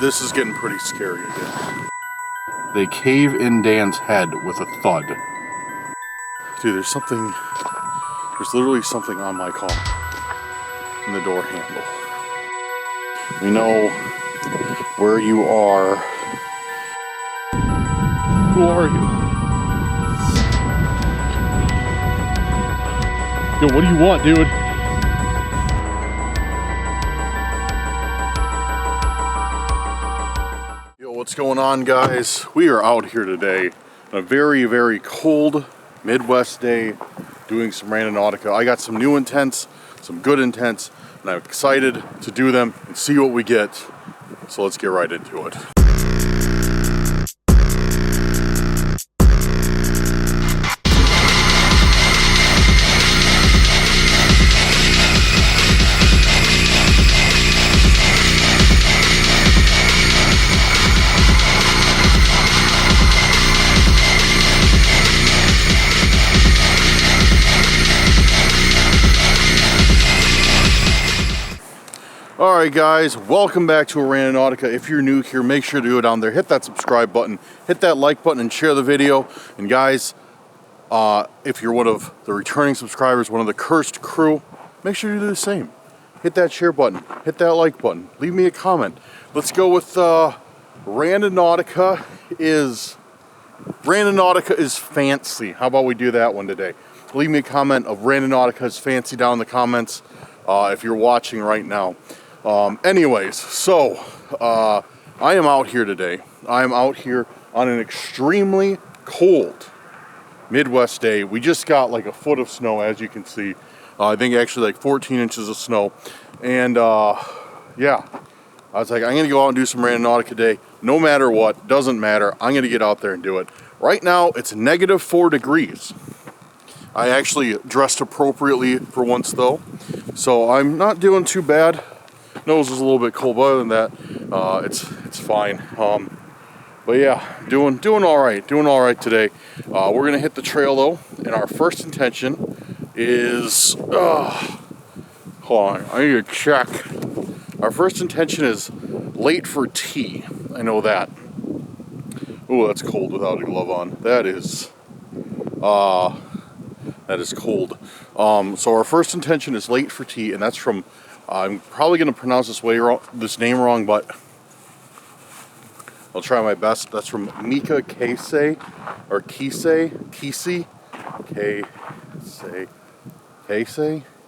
this is getting pretty scary again. They cave in Dan's head with a thud. Dude, there's literally something on my car in the door handle. We know where you are. Who are you? Yo, what do you want, dude? Yo, what's going on, guys? We are out here today on a very, very cold Midwest day doing some Randonautica. I got some new intents, some good intents, and I'm excited to do them and see what we get. So let's get right into it. Alright guys, welcome back to Randonautica. If you're new here, make sure to go down there, hit that subscribe button, hit that like button, and share the video. And guys, if you're one of the returning subscribers, one of the cursed crew, make sure you do the same. Hit that share button, hit that like button, leave me a comment. Let's go with Randonautica is fancy. How about we do that one today? Leave me a comment of Randonautica is fancy down in the comments if you're watching right now. Anyways, so I am out here today. I am out here on an extremely cold Midwest day. We just got like a foot of snow, as you can see. I think actually like 14 inches of snow. And yeah, I was like, I'm gonna go out and do some Randonautica today. No matter what, doesn't matter. I'm gonna get out there and do it. Right now, it's -4 degrees. I actually dressed appropriately for once though, so I'm not doing too bad. Nose is a little bit cold, but other than that, it's fine. But yeah, doing all right today. We're gonna hit the trail though, and our first intention is hold on, I need to check. Our first intention is late for tea. I know that. Oh, that's cold without a glove on. That is cold. So our first intention is late for tea, and that's from, I'm probably going to pronounce this name wrong, but I'll try my best. That's from Mika Keisei, or Keisei?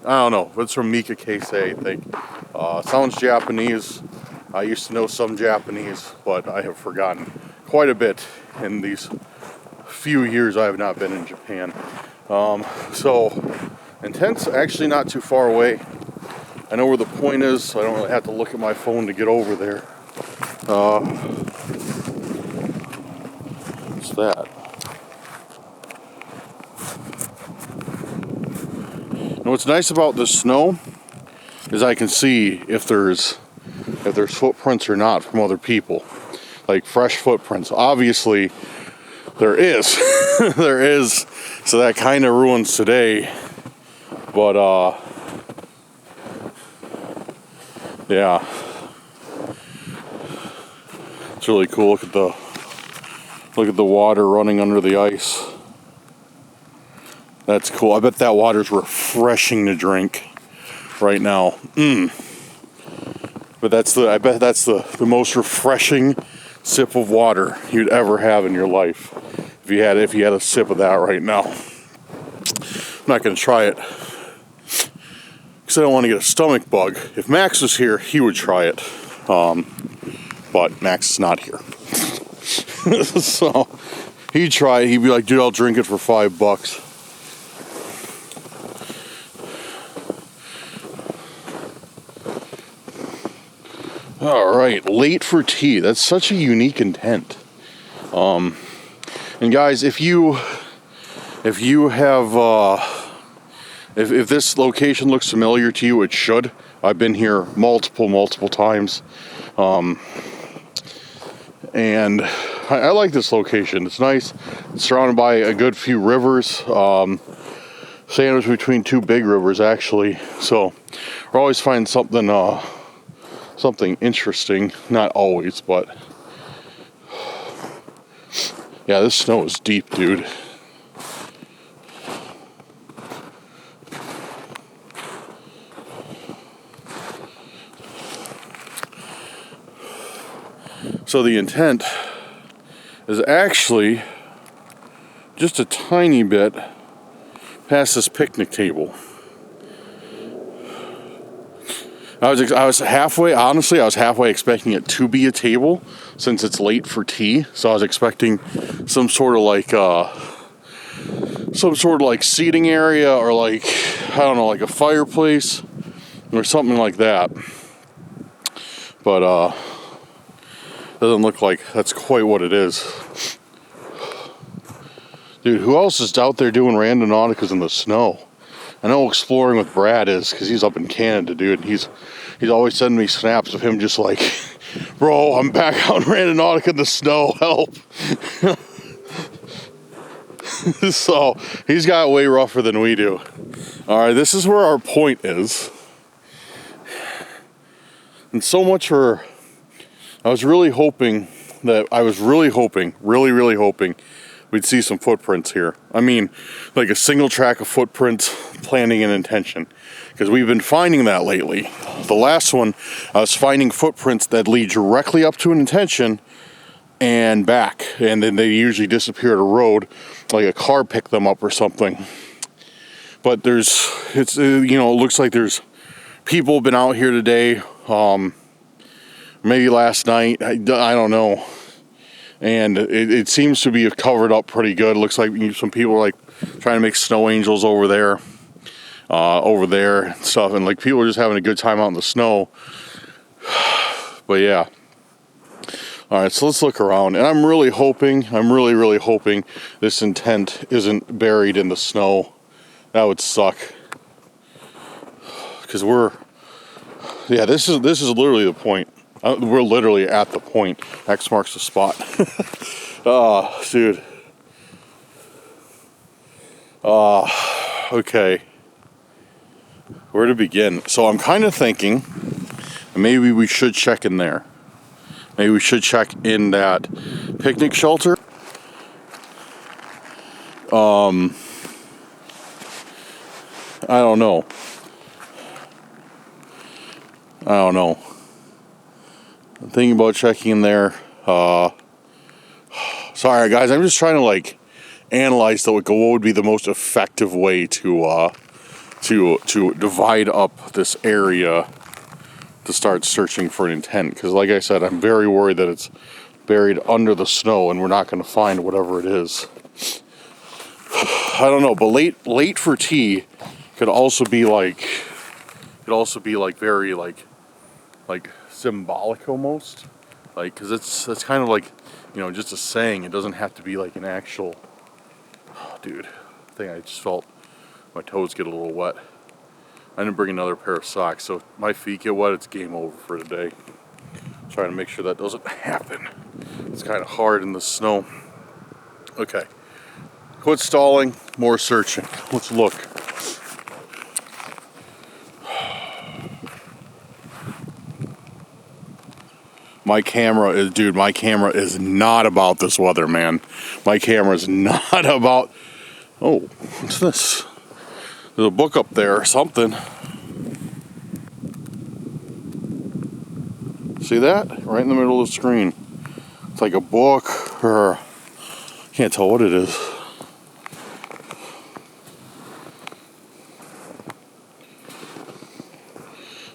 I don't know. It's from Mika Keisei, I think. Sounds Japanese. I used to know some Japanese, but I have forgotten quite a bit in these few years I have not been in Japan. So intent's actually not too far away. I know where the point is, so I don't really have to look at my phone to get over there. What's that? And what's nice about the snow is I can see if there's footprints or not from other people, like fresh footprints. Obviously, there is, there is. So that kind of ruins today, but yeah, it's really cool. Look at the water running under the ice. That's cool. I bet that water's refreshing to drink right now. But I bet that's the most refreshing sip of water you'd ever have in your life. If you had a sip of that right now. I'm not going to try it because I don't want to get a stomach bug. If Max was here, he would try it. But Max is not here. So he'd try it. He'd be like, dude, I'll drink it for $5. All right, late for tea. That's such a unique intent. And guys, if this location looks familiar to you, it should. I've been here multiple times, and I like this location. It's nice. It's surrounded by a good few rivers, sandwiched between two big rivers actually. So we're always finding something something interesting. Not always, but yeah, this snow is deep, dude. So the intent is actually just a tiny bit past this picnic table. I was halfway, honestly, I was halfway expecting it to be a table since it's late for tea. So I was expecting some sort of like seating area, or like, I don't know, like a fireplace or something like that. But doesn't look like that's quite what it is. Dude, who else is out there doing Randonauticas in the snow? I know Exploring with Brad is, because he's up in Canada, dude. He's always sending me snaps of him just like, bro, I'm back out in Randonautica in the snow, help. So he's got it way rougher than we do. All right, this is where our point is. And so much for, I was really hoping, really hoping we'd see some footprints here. I mean, like a single track of footprints, planning and intention. Because we've been finding that lately. The last one, I was finding footprints that lead directly up to an intention and back. And then they usually disappear at a road, like a car picked them up or something. But it looks like there's people been out here today, maybe last night, I don't know. And it seems to be covered up pretty good. It looks like some people are like trying to make snow angels over there and stuff. And like people are just having a good time out in the snow. But yeah. All right, so let's look around. And I'm really hoping this intent isn't buried in the snow. That would suck. Because this is literally the point. We're literally at the point. X marks the spot. Oh, dude. Okay. Where to begin? So I'm kind of thinking maybe we should check in there. Maybe we should check in that picnic shelter. I don't know. I'm thinking about checking in there. Sorry guys, I'm just trying to like analyze what would be the most effective way to divide up this area to start searching for an intent. Because like I said, I'm very worried that it's buried under the snow and we're not going to find whatever it is. I don't know, but late for tea could also be very like symbolic almost, like, because it's kind of like, just a saying. It doesn't have to be like an actual, dude, I think I just felt my toes get a little wet. I didn't bring another pair of socks, so if my feet get wet, it's game over for today. Trying to make sure that doesn't happen. It's kind of hard in the snow. Okay, quit stalling, more searching. Let's look. My camera is not about this weather, man. My camera is not about... Oh, what's this? There's a book up there or something. See that? Right in the middle of the screen. It's like a book, or... Can't tell what it is.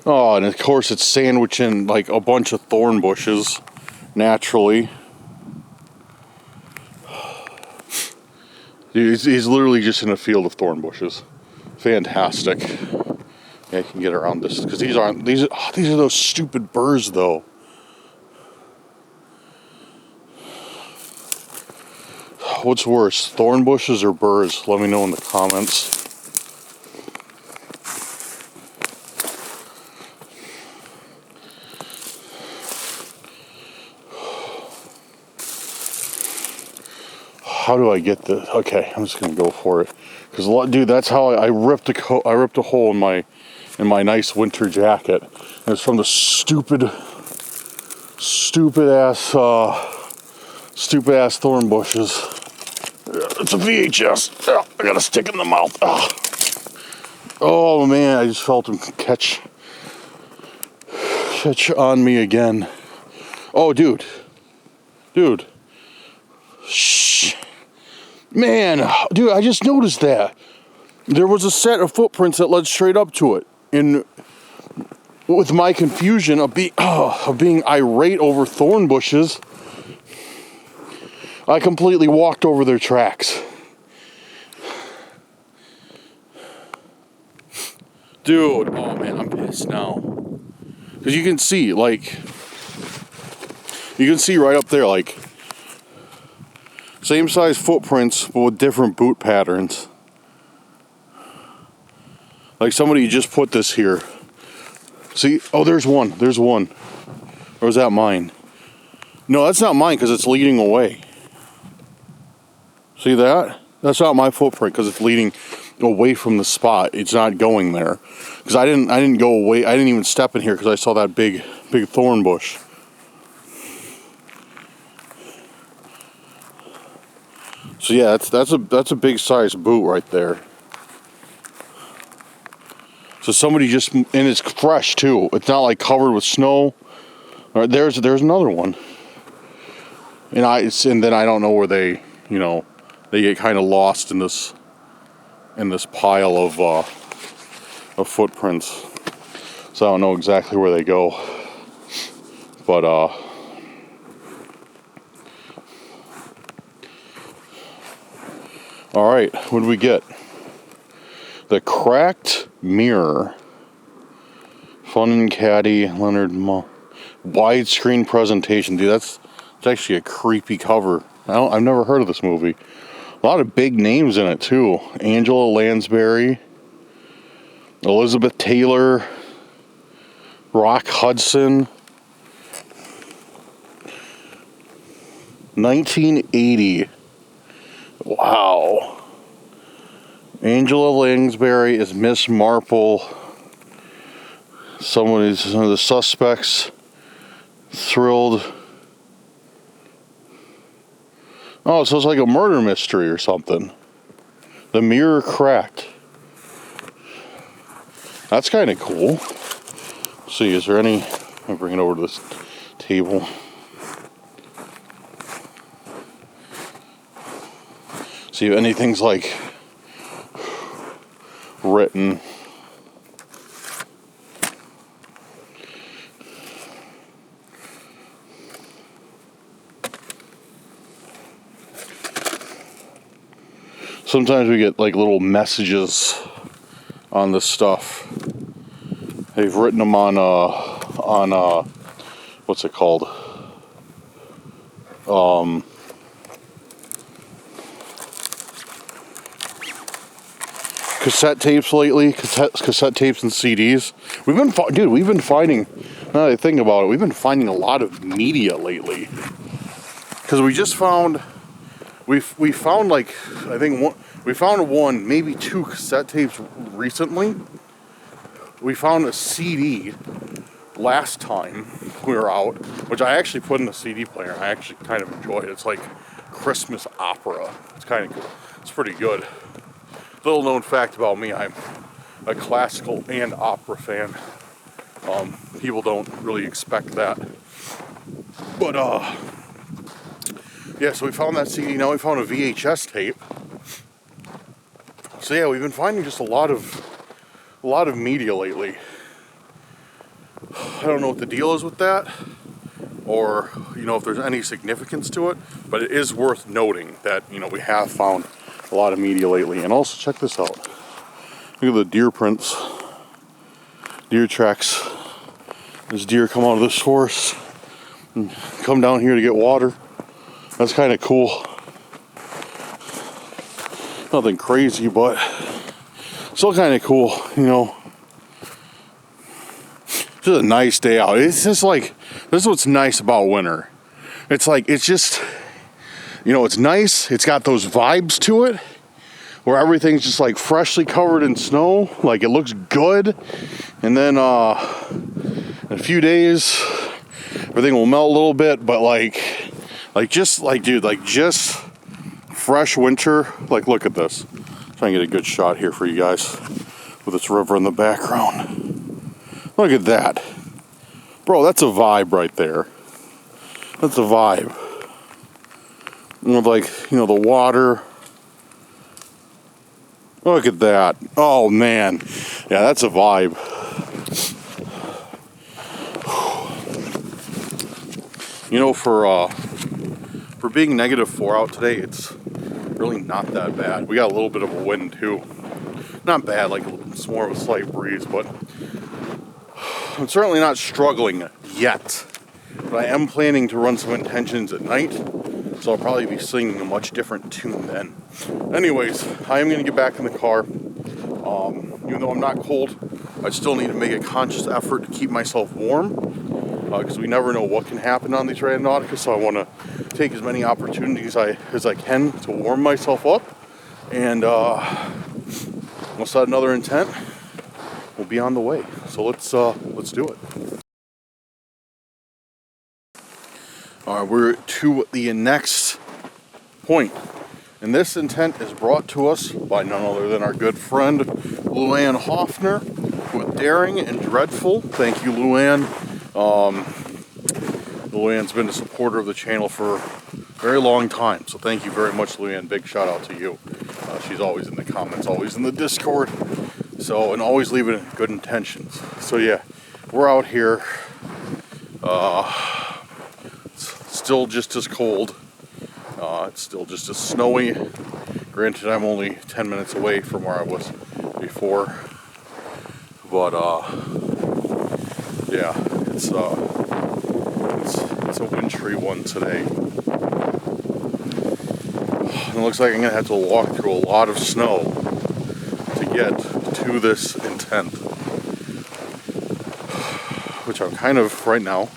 Oh, and of course it's sandwiched in like a bunch of thorn bushes, naturally. Dude, he's literally just in a field of thorn bushes. Fantastic. Yeah, I can get around this because these are those stupid burrs though. What's worse, thorn bushes or burrs? Let me know in the comments. How do I get this? Okay, I'm just gonna go for it. Because, dude, that's how I ripped a hole in my in my nice winter jacket. And it's from the stupid ass thorn bushes. It's a VHS. I got a stick in the mouth. Oh man, I just felt him catch on me again. Oh, dude. Shh. Man, dude, I just noticed that. There was a set of footprints that led straight up to it. And with my confusion of being irate over thorn bushes, I completely walked over their tracks. Dude, oh man, I'm pissed now. Because you can see right up there, like, same size footprints, but with different boot patterns. Like somebody just put this here. See? Oh, there's one. Or is that mine? No, that's not mine because it's leading away. See that? That's not my footprint because it's leading away from the spot. It's not going there. Because I didn't go away. I didn't even step in here because I saw that big thorn bush. So yeah, that's a big size boot right there. So somebody just, and it's fresh too. It's not like covered with snow. All right, there's another one. And then I don't know where they get kind of lost in this pile of footprints. So I don't know exactly where they go. But all right, what do we get? The cracked mirror. Fun and Caddy, Leonard Mull. Widescreen presentation. Dude, it's actually a creepy cover. I've never heard of this movie. A lot of big names in it too. Angela Lansbury, Elizabeth Taylor, Rock Hudson. 1980. Wow. Angela Lansbury is Miss Marple. Someone is one of the suspects. Thrilled. Oh, so it's like a murder mystery or something. The mirror cracked. That's kind of cool. Let's see, is there any... I'll bring it over to this table. See if anything's like written. Sometimes we get like little messages on this stuff. They've written them on what's it called? Cassette tapes lately, cassette tapes and CDs. We've been finding, now that I think about it, we've been finding a lot of media lately. Because we just found, we found like, I think we found one, maybe two cassette tapes recently. We found a CD last time we were out, which I actually put in the CD player, and I actually kind of enjoyed it. It's like Christmas opera. It's kind of cool. It's pretty good. Little known fact about me, I'm a classical and opera fan. People don't really expect that. But, yeah, so we found that CD. Now we found a VHS tape. So yeah, we've been finding just a lot of media lately. I don't know what the deal is with that, or, if there's any significance to it, but it is worth noting that, we have found a lot of media lately. And also, check this out. Look at the deer prints. Deer tracks. This deer come out of this forest and come down here to get water. That's kind of cool. Nothing crazy, but still kind of cool, It's just a nice day out. It's just like, this is what's nice about winter. It's like, it's just, it's nice. It's got those vibes to it, where everything's just like freshly covered in snow, like it looks good, and then in a few days everything will melt a little bit, but just fresh winter. Like, look at this. Try and get a good shot here for you guys with this river in the background. Look at that, bro. That's a vibe right there. That's a vibe. With, like, you know, the water. Look at that. Oh man, yeah, that's a vibe. You know, for being -4 out today, it's really not that bad. We got a little bit of a wind too. Not bad, like it's more of a slight breeze, but I'm certainly not struggling yet. But I am planning to run some intentions at night, so I'll probably be singing a much different tune then. Anyways, I am going to get back in the car. Even though I'm not cold, I still need to make a conscious effort to keep myself warm, because we never know what can happen on these Randonautica, so I want to take as many opportunities as I can to warm myself up, and we'll set another intent. We'll be on the way. So let's do it. All right, we're to the next point, and this intent is brought to us by none other than our good friend Luann Hoffner with Daring and Dreadful. Thank you, Luann. Luann's been a supporter of the channel for a very long time, so thank you very much, Luann. Big shout out to you. She's always in the comments, always in the Discord, and always leaving good intentions. So yeah, we're out here. It's still just as cold. It's still just as snowy. Granted, I'm only 10 minutes away from where I was before, but yeah, it's a wintry one today. And it looks like I'm gonna have to walk through a lot of snow to get to this intent, which I'm kind of right now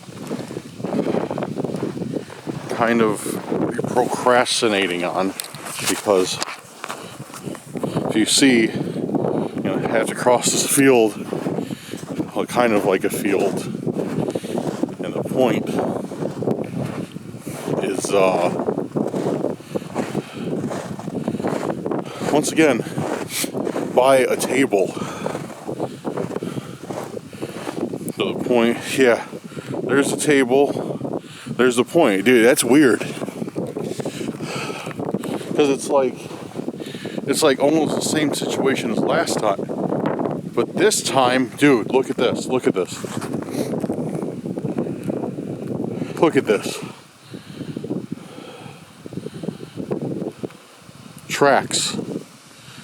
procrastinating on, because if you see, you know, I have to cross this field, well, kind of like a field, and the point is once again by a table. So the point, yeah, there's the table. There's the point. Dude, that's weird. Because it's like almost the same situation as last time. But this time, dude, look at this. Look at this. Look at this. Tracks.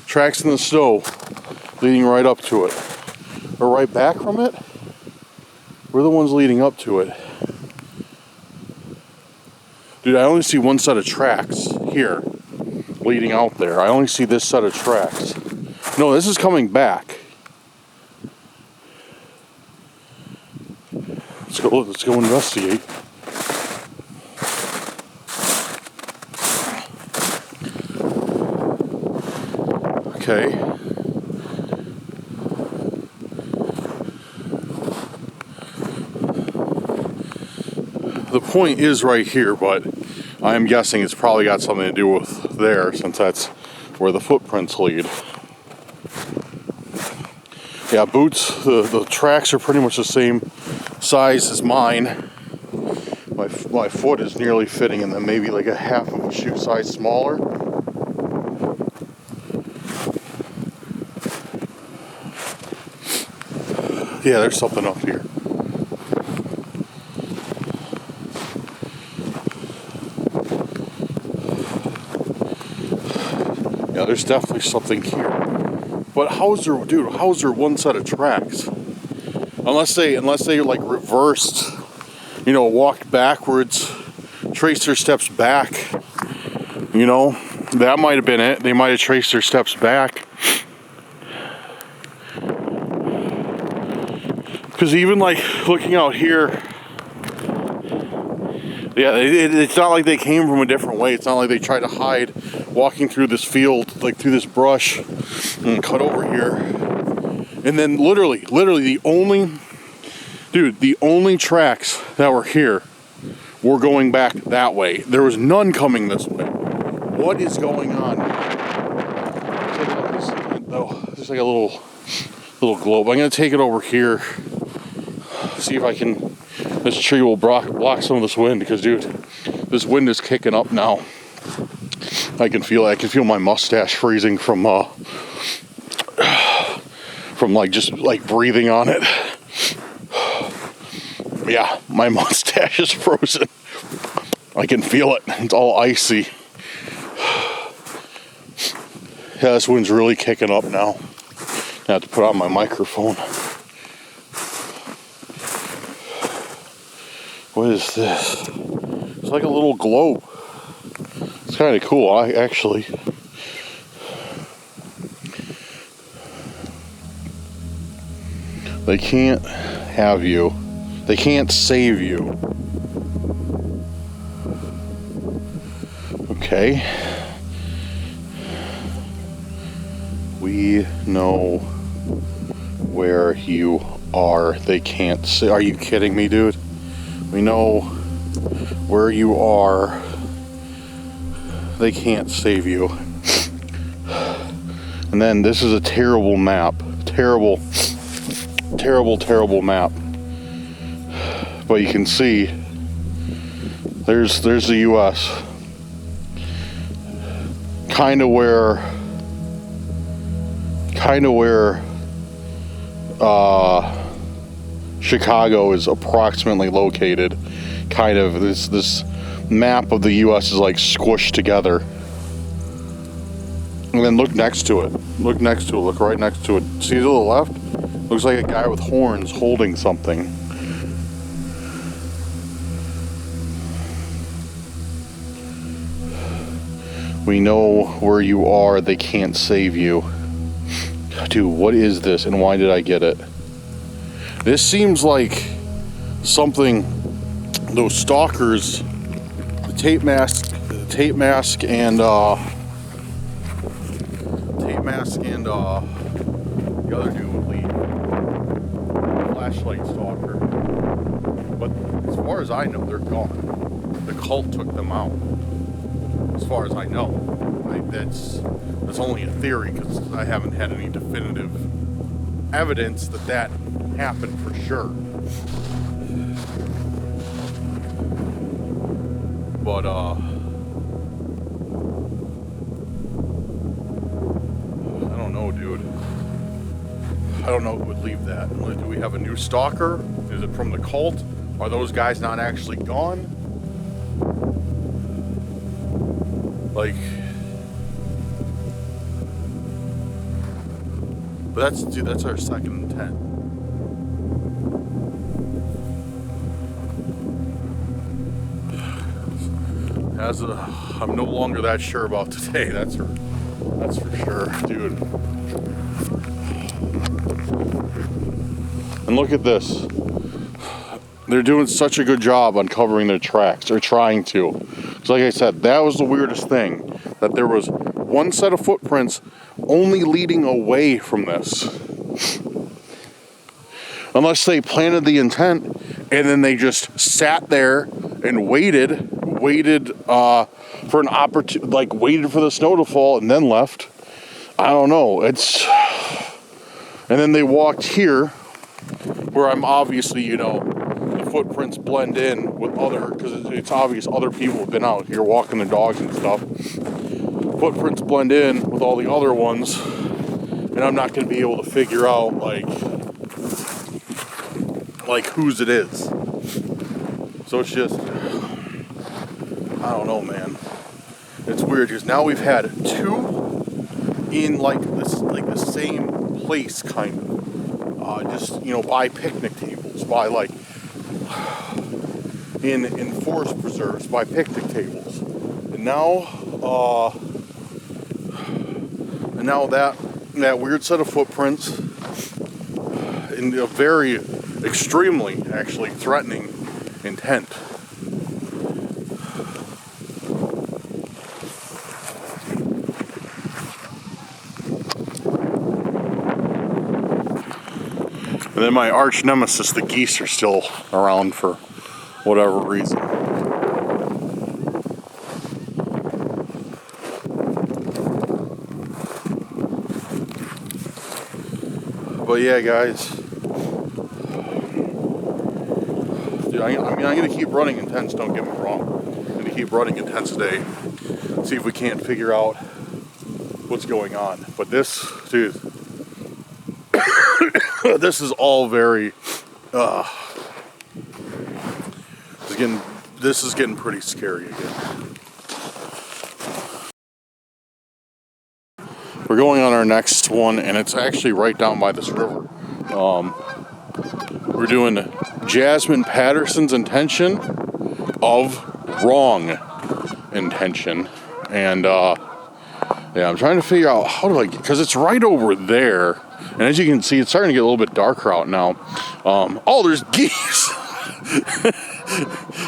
Tracks in the snow leading right up to it. Or right back from it. We're the ones leading up to it. Dude, I only see one set of tracks here, leading out there. I only see this set of tracks. No, this is coming back. Let's go investigate. Okay. The point is right here, but I am guessing it's probably got something to do with there, since that's where the footprints lead. Yeah, boots, the tracks are pretty much the same size as mine. My foot is nearly fitting in them, maybe like a half of a shoe size smaller. Yeah, there's something up here. Yeah, there's definitely something here. But how's there one set of tracks? Unless they like reversed, you know, walked backwards, traced their steps back. You know, that might have been it. They might have traced their steps back. Because even like looking out here, yeah, it's not like they came from a different way. It's not like they tried to hide walking through this field, like through this brush, and cut over here. And then literally the only tracks that were here were going back that way. There was none coming this way. What is going on? There's like a little globe. I'm gonna take it over here. See if I can. This tree will block some of this wind, because, dude, this wind is kicking up now. I can feel it. I can feel my mustache freezing from like just like breathing on it. Yeah, my mustache is frozen. I can feel it. It's all icy. Yeah, this wind's really kicking up now. I have to put on my microphone. What is this? It's like a little globe. It's kind of cool, actually. They can't have you. They can't save you. Okay. We know where you are. They can't say. Are you kidding me, dude? We know where you are. They can't save you. And then this is a terrible map. Terrible map. But you can see there's the US. Kind of where Chicago is approximately located. Kind of this map of the US is like squished together. And then look next to it. Look right next to it. See to the left? Looks like a guy with horns holding something. We know where you are. They can't save you. Dude, what is this, and why did I get it? This seems like something those stalkers, the tape mask and the other dude would leave. Flashlight stalker. But as far as I know, they're gone. The cult took them out. As far as I know. That's only a theory, because I haven't had any definitive evidence that happened for sure. But I don't know, dude. I don't know who would leave that. Do we have a new stalker? Is it from the cult? Are those guys not actually gone? Like, but that's our second intent. I'm no longer that sure about today. That's for sure, dude. And look at this. They're doing such a good job on covering their tracks, or trying to. So like I said, that was the weirdest thing. That there was one set of footprints only leading away from this. Unless they planted the intent, and then they just sat there and waited for an opportunity, like waited for the snow to fall and then left. I don't know. And then they walked here, where I'm obviously, the footprints blend in with because it's obvious other people have been out here walking their dogs and stuff. Footprints blend in with all the other ones, and I'm not going to be able to figure out like whose it is. So it's just, I don't know, man. It's weird, because now we've had two in the same place, kind of. Just by picnic tables, by in forest preserves, by picnic tables, and now that weird set of footprints in a very extremely actually threatening intent. And then my arch nemesis, the geese, are still around for whatever reason. But yeah, guys. Dude, I mean, I'm going to keep running intense, don't get me wrong. I'm going to keep running intense today. See if we can't figure out what's going on. But this, dude, this is all very, this is getting pretty scary again. We're going on our next one, and it's actually right down by this river. We're doing Jasmine Patterson's Intention of Wrong Intention. And, yeah, I'm trying to figure out how do I get, because it's right over there. And as you can see, it's starting to get a little bit darker out now. Oh, there's geese.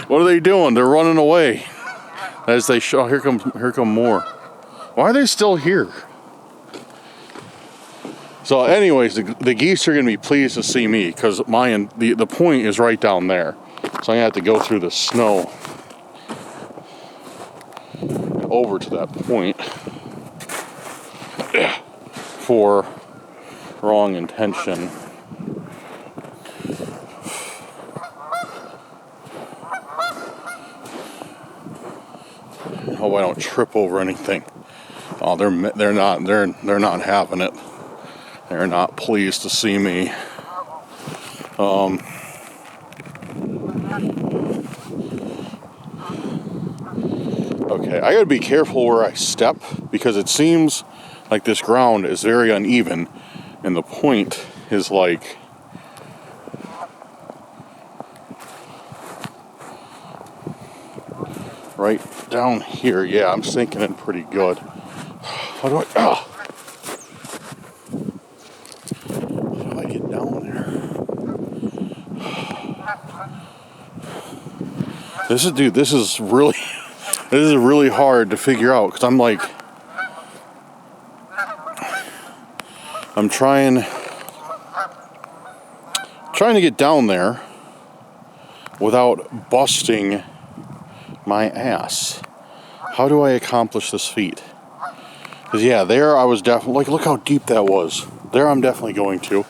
What are they doing? They're running away. As they show, here come more. Why are they still here? So anyways, the geese are going to be pleased to see me because the point is right down there. So I'm going to have to go through the snow over to that point for Wrong Intention. I hope I don't trip over anything. Oh, they're not having it. They're not pleased to see me. Okay, I gotta be careful where I step because it seems like this ground is very uneven, and the point is like right down here. Yeah, I'm sinking in pretty good. How do I? Get down there. This is really hard to figure out because I'm trying to get down there without busting my ass. How do I accomplish this feat? Because yeah, there I was definitely like, look how deep that was. There I'm definitely going to.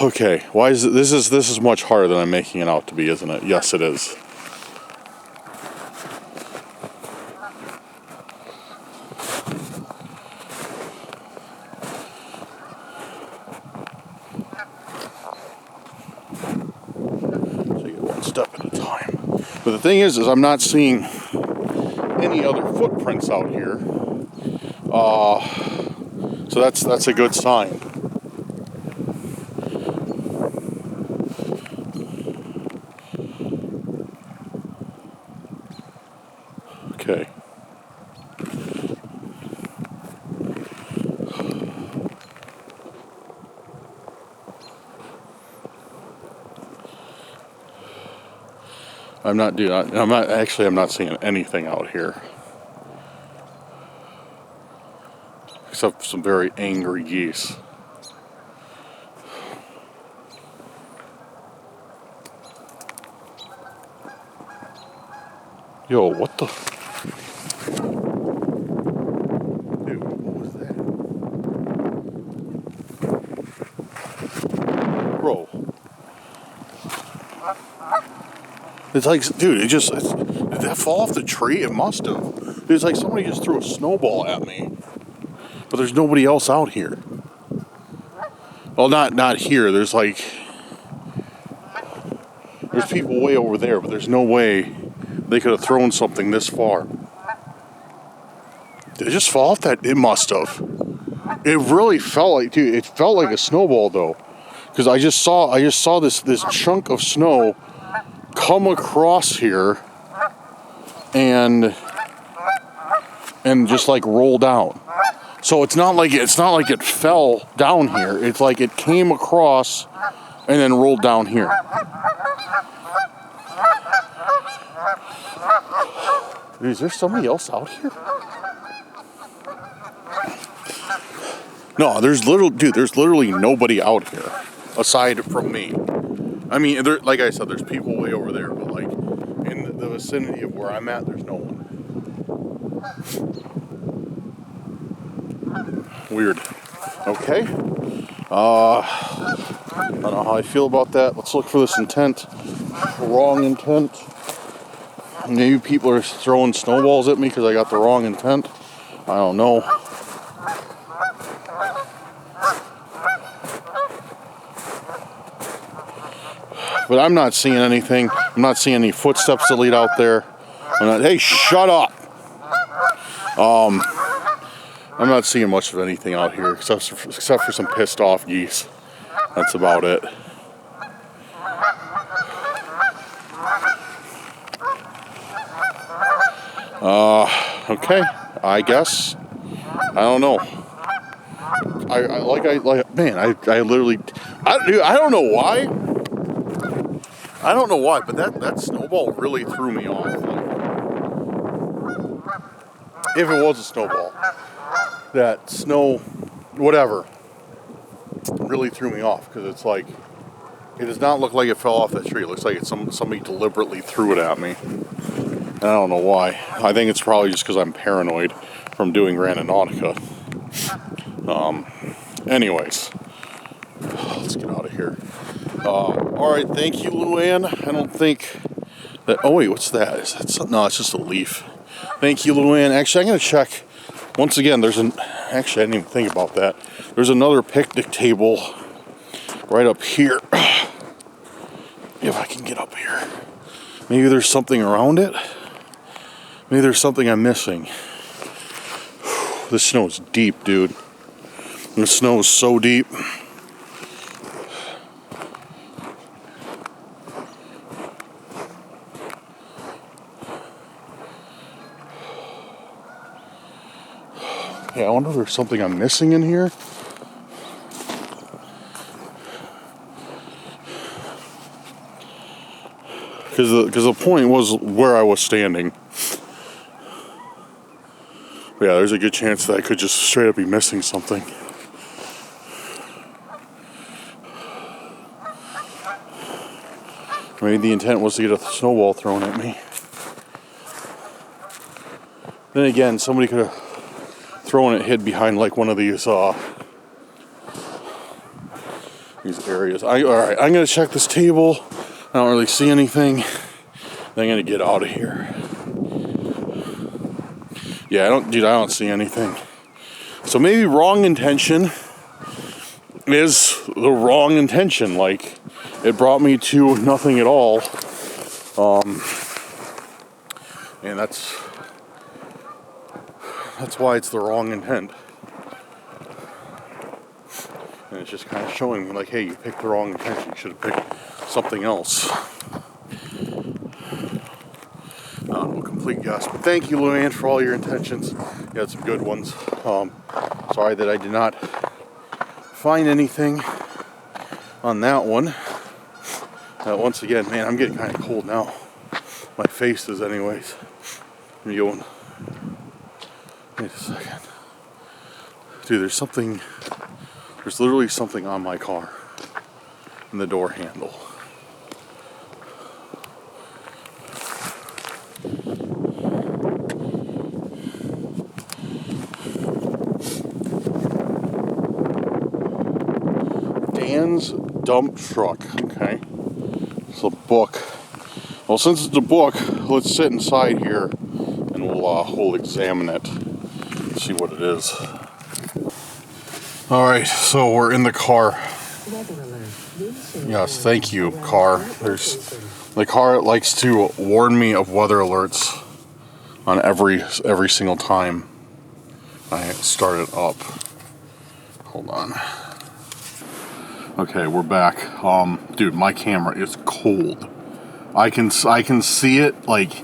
Okay, why is it, this is much harder than I'm making it out to be, isn't it? Yes, it is. Take it one step at a time. But the thing is I'm not seeing any other footprints out here. So that's a good sign. Okay. I'm not seeing anything out here. Except for some very angry geese. Yo, what the? Dude, what was that? Bro. It's like, dude, did that fall off the tree? It must have. It's like somebody just threw a snowball at me. But there's nobody else out here. Well, not here. There's people way over there, but there's no way they could have thrown something this far. Did it just fall off that? It must have. It really felt like, dude, it felt like a snowball though. Because I just saw this chunk of snow come across here and just like roll down. So it's not like it fell down here. It's like it came across and then rolled down here. Is there somebody else out here? No, there's literally nobody out here aside from me. I mean, like I said, there's people way over there, but like in the vicinity of where I'm at, there's no one. Weird. Okay. I don't know how I feel about that. Let's look for this intent. Wrong intent. Maybe people are throwing snowballs at me because I got the wrong intent. I don't know. But I'm not seeing anything. I'm not seeing any footsteps that lead out there. Hey, shut up! I'm not seeing much of anything out here except for some pissed off geese. That's about it. Okay, I guess. I don't know. I literally, I don't know why. I don't know why, but that snowball really threw me off. If it was a snowball, that snow, whatever, really threw me off because it's like, it does not look like it fell off that tree. It looks like somebody deliberately threw it at me. And I don't know why. I think it's probably just because I'm paranoid from doing Randonautica. Anyways, let's get out of here. Alright, thank you, Luann. I don't think that... Oh, wait, what's that? Is that something? No, it's just a leaf. Thank you, Luann. Actually, I'm going to check. Once again, Actually, I didn't even think about that. There's another picnic table right up here. If I can get up here. Maybe there's something around it. Maybe there's something I'm missing. This snow is deep, dude. The snow is so deep. Yeah, I wonder if there's something I'm missing in here. Because the point was where I was standing. But yeah, there's a good chance that I could just straight up be missing something. Maybe the intent was to get a snowball thrown at me. Then again, somebody could have thrown it hid behind like one of these areas. Alright, I'm gonna check this table. I don't really see anything. Then I'm gonna get out of here. Yeah, I don't see anything. So maybe wrong intention is the wrong intention. Like, it brought me to nothing at all. And that's why it's the wrong intent. And it's just kind of showing me like, hey, you picked the wrong intention. You should have picked something else. I don't know, complete guess. But thank you, Luann, for all your intentions. You had some good ones. Sorry that I did not find anything on that one. Once again, man, I'm getting kind of cold now. My face is anyways. I'm going. Wait a second. Dude, there's literally something on my car. In the door handle. Dan's dump truck. Okay. It's a book. Well, since it's a book, let's sit inside here and we'll examine it. See what it is. Alright, so we're in the car. Yes, thank you, car. The car likes to warn me of weather alerts on every single time I start it up. Hold on. Okay, we're back. Dude, my camera is cold. I can see it like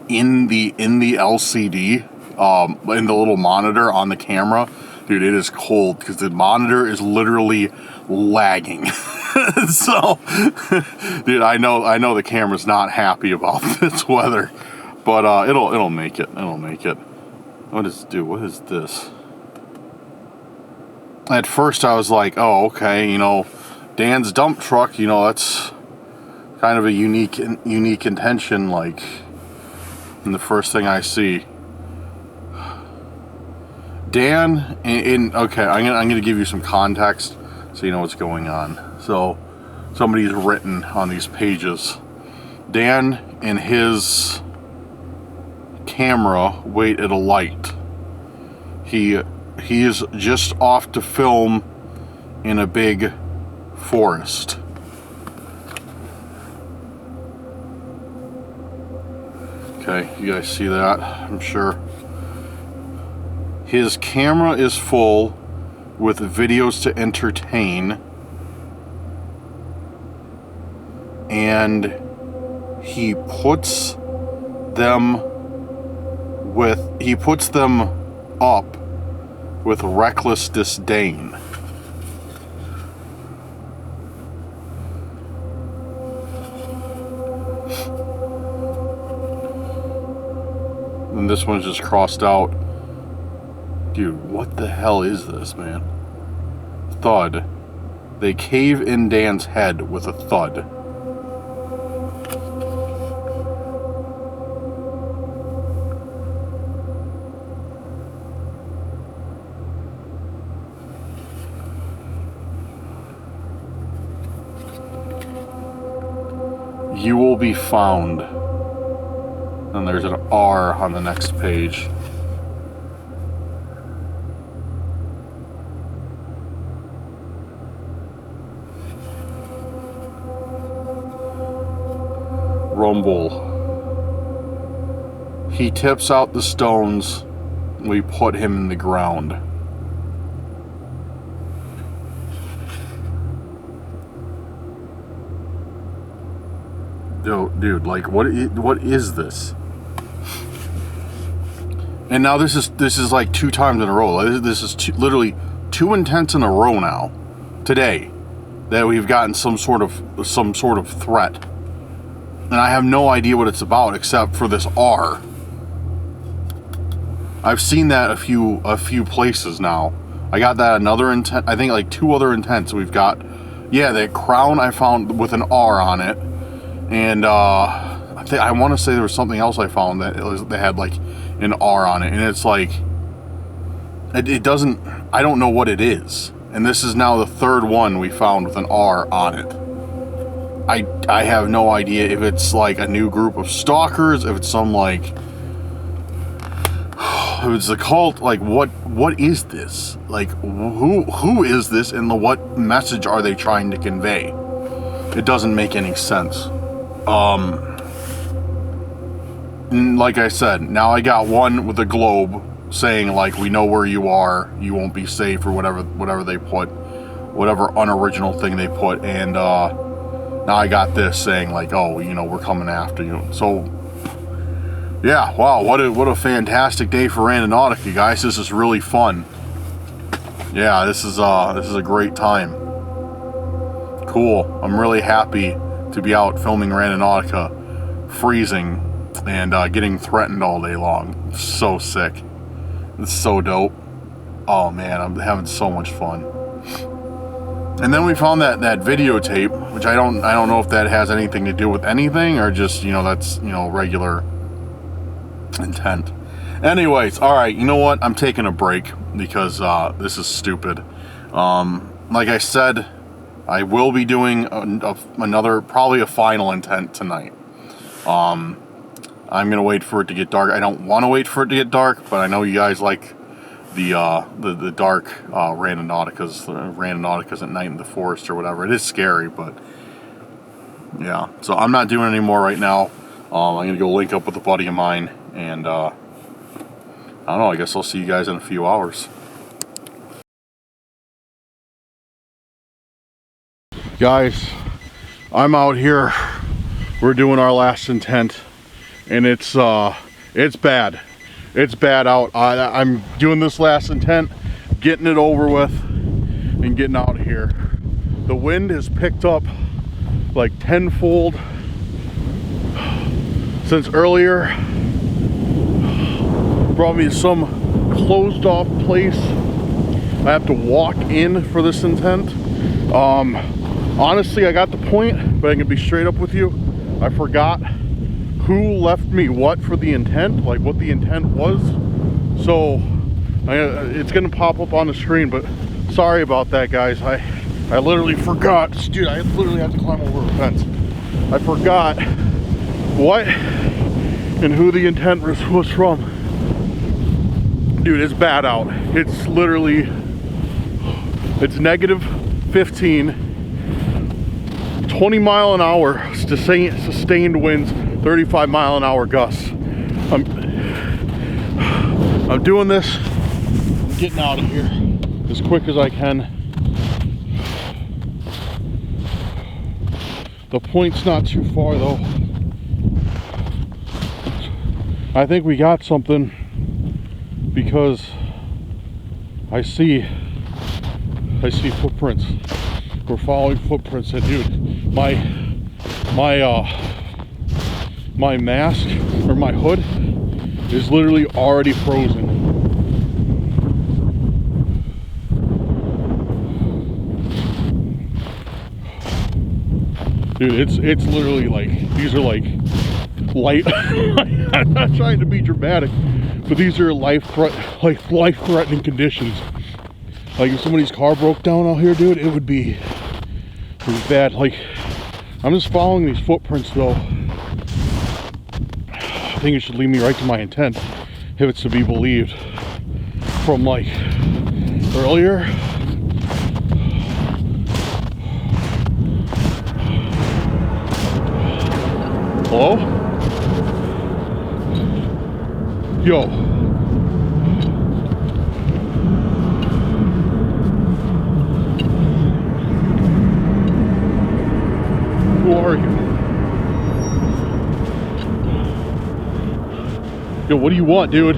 in the LCD, in the little monitor on the camera. Dude, it is cold because the monitor is literally lagging. So, dude, I know the camera's not happy about this weather, but it'll make it. It'll make it. What is this? at first I was like, oh, okay, you know, Dan's dump truck, you know, that's kind of a unique intention, like, and the first thing I see. Dan, okay, I'm gonna give you some context so you know what's going on. So, somebody's written on these pages, Dan and his camera wait at a light. He is just off to film in a big forest. Okay, you guys see that, I'm sure. His camera is full with videos to entertain, and he puts them up with reckless disdain. And this one's just crossed out. Dude, what the hell is this, man? Thud. They cave in Dan's head with a thud. You will be found. And there's an R on the next page. Rumble. He tips out the stones. We put him in the ground. Dude, like, what is this? And now this is like 2 times in a row. This is literally 2 intents in a row now, today, that we've gotten some sort of threat, and I have no idea what it's about except for this R. I've seen that a few places now. I got that another intent. I think like 2 other intents we've got. Yeah, that crown I found with an R on it, and I want to say there was something else I found that they had like an R on it, and it's like it doesn't. I don't know what it is, and this is now the 3rd one we found with an R on it. I have no idea if it's like a new group of stalkers, if it's some like, if it's a cult. Like what is this? Like who is this, and what message are they trying to convey? It doesn't make any sense. Like I said, now I got one with a globe saying like, we know where you are, you won't be safe, or whatever they put, whatever unoriginal thing they put, and now I got this saying like, oh, you know, we're coming after you. So yeah, wow, what a fantastic day for Randonautica, guys. This is really fun. Yeah, this is a great time. Cool. I'm really happy to be out filming Randonautica, freezing and getting threatened all day long. So sick. It's so dope. Oh man, I'm having so much fun. And then we found that videotape, which I don't know if that has anything to do with anything, or just, you know, that's, you know, regular intent. Anyways, all right, you know what? I'm taking a break because this is stupid. Like I said, I will be doing another, probably a final intent tonight. I'm gonna wait for it to get dark. I don't want to wait for it to get dark, but I know you guys like the dark Randonauticas at night in the forest or whatever. It is scary, but yeah. So I'm not doing any more right now. I'm gonna go link up with a buddy of mine, and I don't know. I guess I'll see you guys in a few hours. Guys, I'm out here. We're doing our last intent, and it's bad. It's bad out. I'm doing this last intent, getting it over with, and getting out of here. The wind has picked up like tenfold since earlier. Brought me to some closed off place I have to walk in for this intent. Honestly, I got the point, but I can be straight up with you. I forgot who left me what for the intent, like what the intent was. So it's gonna pop up on the screen, but sorry about that, guys. I literally forgot. Dude, I literally had to climb over a fence. I forgot what and who the intent was from. Dude, it's bad out. It's literally, it's negative 15, 20 mile an hour sustained winds, 35 mile an hour gusts. I'm doing this, I'm getting out of here as quick as I can. The point's not too far though. I think we got something because I see footprints. We're following footprints, and dude, my mask or my hood is literally already frozen. Dude, it's literally like, these are like light. I'm not trying to be dramatic, but these are life-threatening conditions. Like if somebody's car broke down out here, dude, it would be bad. Like, I'm just following these footprints though. I think it should lead me right to my intent, if it's to be believed. From like earlier. Hello? Yo. Who are you? Yo, what do you want, dude?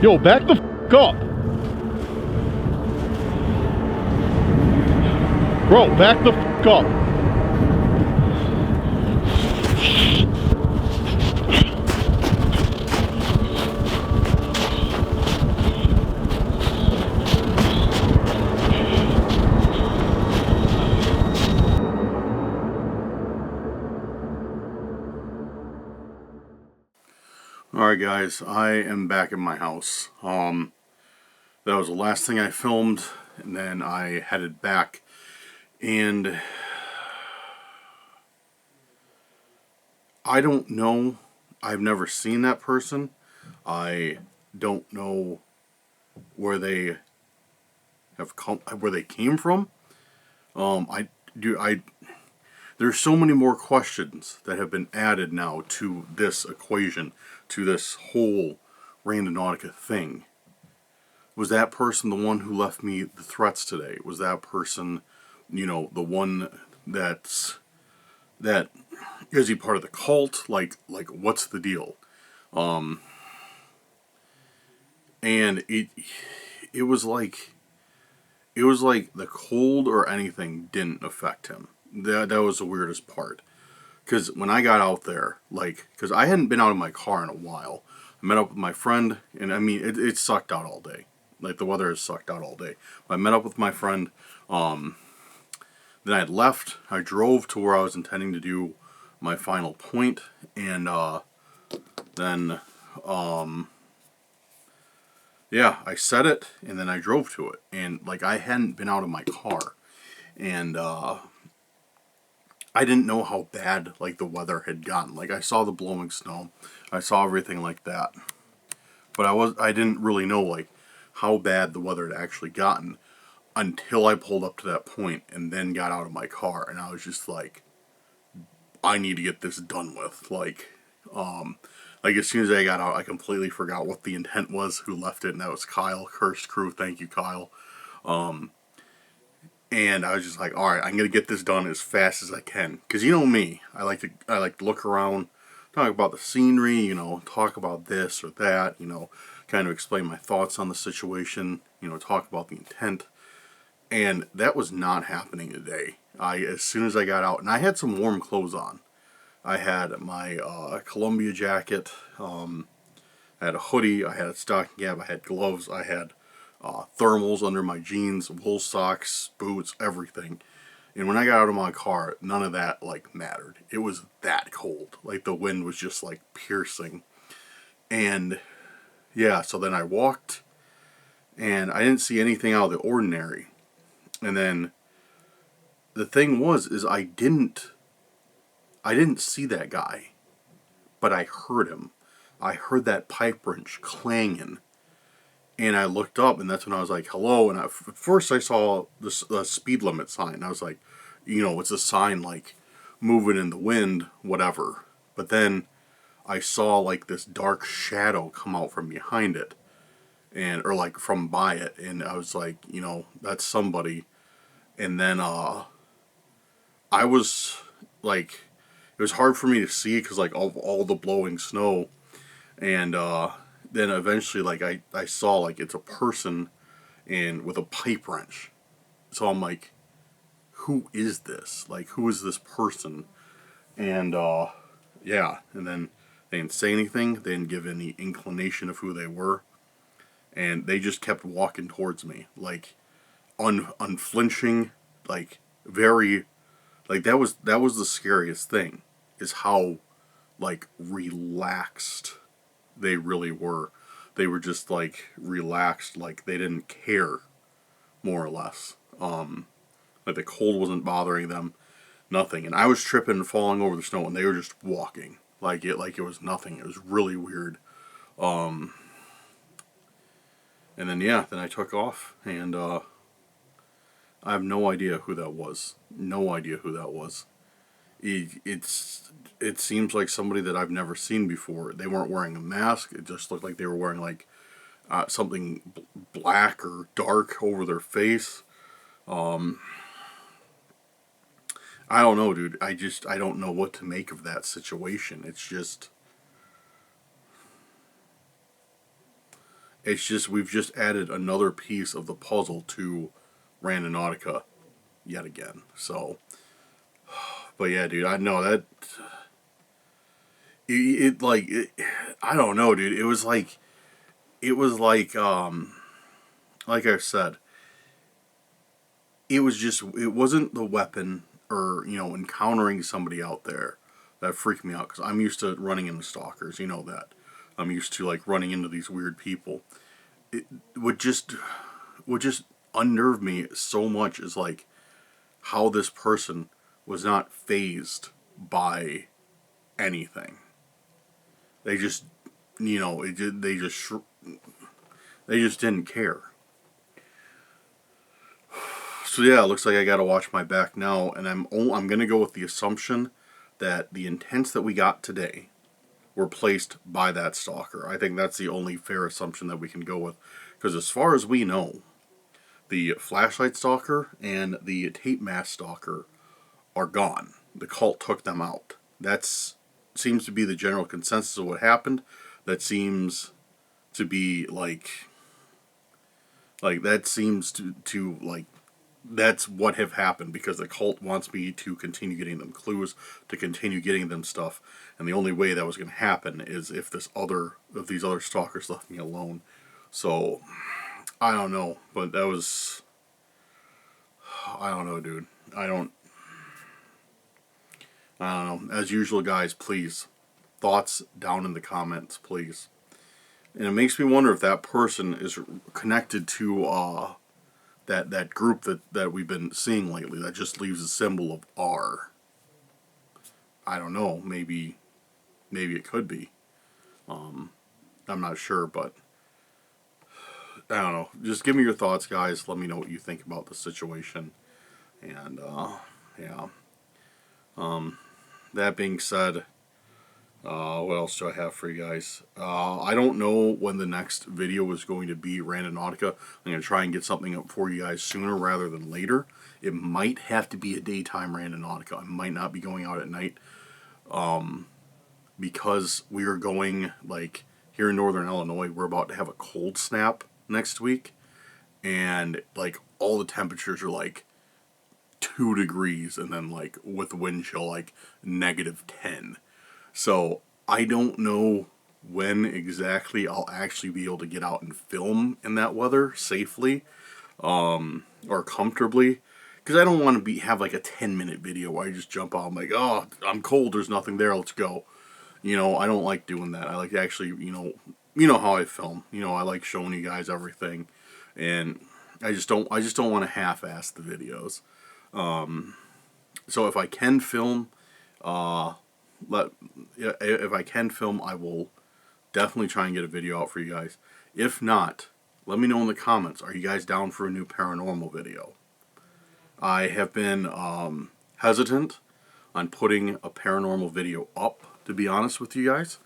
Yo, back the f*** up. Bro, back the f*** up. Alright guys, I am back at my house. That was the last thing I filmed, and then I headed back, and I don't know. I've never seen that person. I don't know where they have come, where they came from. There's so many more questions that have been added now to this equation, to this whole Randonautica thing. Was that person the one who left me the threats today? Was that person, you know, the one that is he part of the cult? Like what's the deal? And it was like the cold or anything didn't affect him. That was the weirdest part. Because when I got out there, because I hadn't been out of my car in a while. I met up with my friend, and I mean, it sucked out all day. Like, the weather has sucked out all day. I met up with my friend, then I had left. I drove to where I was intending to do my final point, and then, yeah, I set it, and then I drove to it. And, I hadn't been out of my car. And, I didn't know how bad, the weather had gotten. I saw the blowing snow. I saw everything like that. But I didn't really know, how bad the weather had actually gotten until I pulled up to that point and then got out of my car. And I was just like, I need to get this done with. As soon as I got out, I completely forgot what the intent was, who left it, and that was Kyle. Cursed Crew. Thank you, Kyle. And I was just like, all right, I'm gonna get this done as fast as I can, because you know me, I like to look around, talk about the scenery, talk about this or that, kind of explain my thoughts on the situation, talk about the intent, and that was not happening today. As soon as I got out, and I had some warm clothes on. I had my Columbia jacket, I had a hoodie, I had a stocking cap, I had gloves, I had thermals under my jeans, wool socks, boots, everything. And when I got out of my car, none of that, like, mattered. It was that cold. Like, the wind was just, like, piercing. And, yeah, so then I walked, and I didn't see anything out of the ordinary. And then, the thing was, is I didn't see that guy. But I heard him. I heard that pipe wrench clanging. And I looked up, and that's when I was like, hello. And at first I saw the speed limit sign. I was like, you know, it's a sign like moving in the wind, whatever. But then I saw like this dark shadow come out from behind it. Or like from by it. And I was like, you know, that's somebody. And then I was like, it was hard for me to see because like all the blowing snow. And then eventually, like, I saw, like, it's a person with a pipe wrench. So I'm like, who is this? Like, who is this person? And, yeah. And then they didn't say anything. They didn't give any inclination of who they were. And they just kept walking towards me. Like, unflinching. Like, very... Like, that was the scariest thing. Is how, like, relaxed they really were. They were just like relaxed, like they didn't care, more or less. Like the cold wasn't bothering them, nothing. And I was tripping and falling over the snow, and they were just walking like it was nothing. It was really weird. And then yeah, then I took off, and I have no idea who that was. No idea who that was. It seems like somebody that I've never seen before. They weren't wearing a mask. It just looked like they were wearing like something black or dark over their face. I don't know, dude. I don't know what to make of that situation. It's just we've just added another piece of the puzzle to Randonautica yet again. So, but yeah, dude, I know that I don't know, dude. It was like like I said, it wasn't the weapon or, you know, encountering somebody out there that freaked me out, because I'm used to running into stalkers, you know that. I'm used to like running into these weird people. It would just unnerve me so much, is like how this person was not fazed by anything. They just, you know, they just didn't care. So yeah, it looks like I gotta watch my back now, and I'm gonna go with the assumption that the intents that we got today were placed by that stalker. I think that's the only fair assumption that we can go with, because as far as we know, the flashlight stalker and the tape mask stalker are gone. The cult took them out. That's seems to be the general consensus of what happened. That seems to be like that seems to like that's what have happened, because the cult wants me to continue getting them clues, to continue getting them stuff, and the only way that was going to happen is if these other stalkers left me alone. So I don't know, but that was, I don't know, dude. I don't know. As usual, guys, please, thoughts down in the comments, please. And it makes me wonder if that person is connected to that group that we've been seeing lately, that just leaves a symbol of R. I don't know. Maybe it could be. I'm not sure, but I don't know. Just give me your thoughts, guys. Let me know what you think about the situation. And yeah. That being said, what else do I have for you guys? I don't know when the next video is going to be Randonautica. I'm going to try and get something up for you guys sooner rather than later. It might have to be a daytime Randonautica. I might not be going out at night. Because we are going, like, here in northern Illinois, we're about to have a cold snap next week. And, like, all the temperatures are, like, 2 degrees. And then, like, with wind chill, like, -10. So, I don't know when exactly I'll actually be able to get out and film in that weather safely, or comfortably, because I don't want to have like a 10-minute video where I just jump out. I'm like, oh, I'm cold, there's nothing there, let's go. You know, I don't like doing that. I like to actually, you know how I film. You know, I like showing you guys everything, and I just don't want to half-ass the videos. So if I can film, if I can film, I will definitely try and get a video out for you guys. If not, let me know in the comments. Are you guys down for a new paranormal video? I have been hesitant on putting a paranormal video up, to be honest with you guys,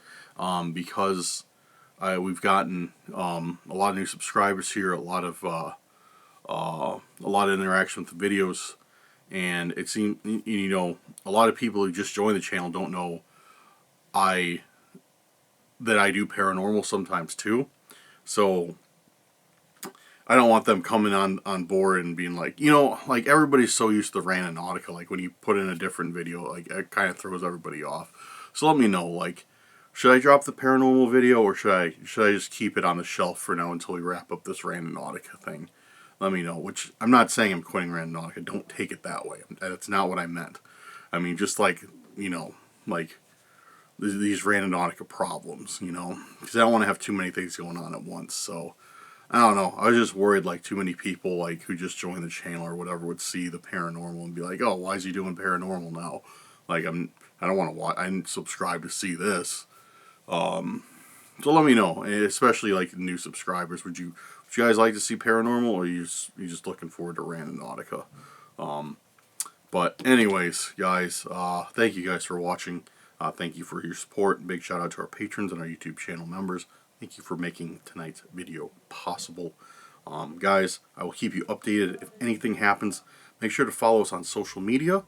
because we've gotten a lot of new subscribers here, a lot of interaction with the videos, and it seems, you know, a lot of people who just joined the channel don't know that I do paranormal sometimes too. So I don't want them coming on board and being like, you know, like everybody's so used to Randonautica, like when you put in a different video, like it kind of throws everybody off. So let me know, like, should I drop the paranormal video, or should I just keep it on the shelf for now until we wrap up this Randonautica thing? Let me know. Which, I'm not saying I'm quitting Randonautica. Don't take it that way. That's not what I meant. I mean, just like, you know, like these Randonautica problems, you know, because I don't want to have too many things going on at once. So I don't know. I was just worried, like, too many people, like, who just joined the channel or whatever would see the paranormal and be like, oh, why is he doing paranormal now? Like, I don't want to watch. I didn't subscribe to see this. So let me know, especially like new subscribers. Would you guys like to see paranormal, or are you just looking forward to Randonautica? But anyways, guys, thank you guys for watching. Thank you for your support. Big shout out to our patrons and our YouTube channel members. Thank you for making tonight's video possible. Guys, I will keep you updated if anything happens. Make sure to follow us on social media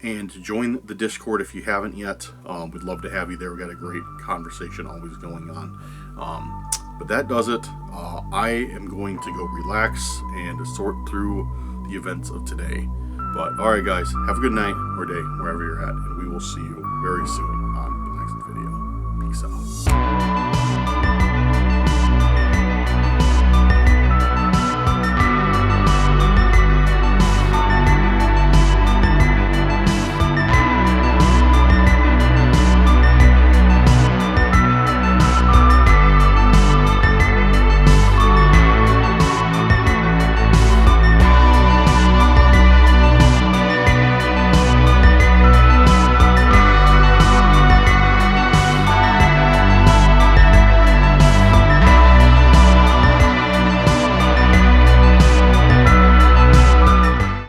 and join the Discord if you haven't yet. We'd love to have you there. We've got a great conversation always going on. But that does it. I am going to go relax and sort through the events of today. But alright guys, have a good night or day wherever you're at, and we will see you very soon on the next video. Peace out.